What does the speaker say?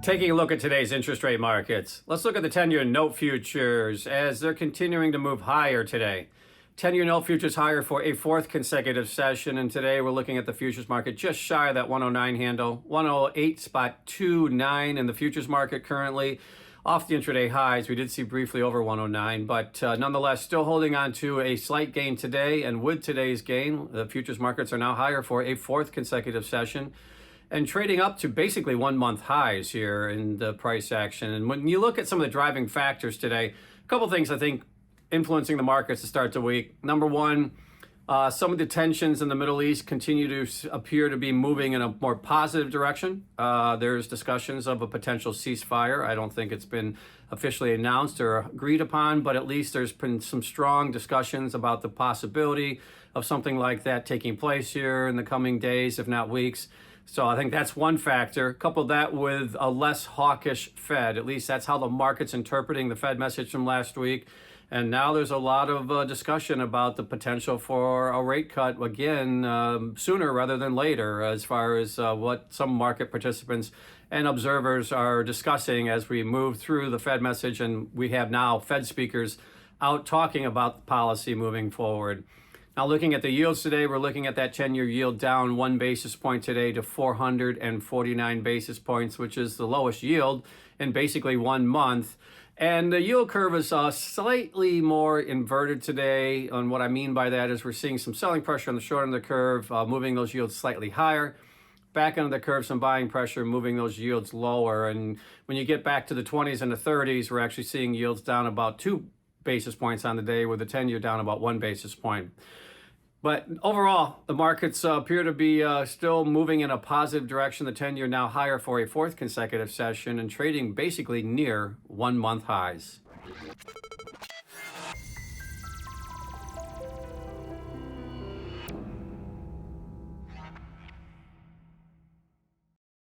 Taking a look at today's interest rate markets, let's look at the 10-year note futures as they're continuing to move higher today. 10-year note futures higher for a fourth consecutive session, and today we're looking at the futures market just shy of that 109 handle, 108.29 in the futures market currently. Off the intraday highs, we did see briefly over 109, but nonetheless still holding on to a slight gain today, and with today's gain, the futures markets are now higher for a fourth consecutive session and trading up to basically 1 month highs here in the price action. And when you look at some of the driving factors today, a couple things I think influencing the markets to start the week. Number one, some of the tensions in the Middle East continue to appear to be moving in a more positive direction. There's discussions of a potential ceasefire. I don't think it's been officially announced or agreed upon, but at least there's been some strong discussions about the possibility of something like that taking place here in the coming days, if not weeks. So I think that's one factor. Couple that with a less hawkish Fed. At least that's how the market's interpreting the Fed message from last week. And now there's a lot of discussion about the potential for a rate cut again sooner rather than later, as far as what some market participants and observers are discussing as we move through the Fed message. And we have now Fed speakers out talking about policy moving forward. Now, looking at the yields today, we're looking at that 10-year yield down 1 basis point today to 449 basis points, which is the lowest yield in basically 1 month. And the yield curve is slightly more inverted today. And what I mean by that is we're seeing some selling pressure on the short end of the curve, moving those yields slightly higher. Back end of the curve, some buying pressure, moving those yields lower. And when you get back to the 20s and the 30s, we're actually seeing yields down about 2 basis points on the day, with the 10-year down about 1 basis point. But overall, the markets appear to be still moving in a positive direction. The 10-year now higher for a fourth consecutive session and trading basically near 1 month highs.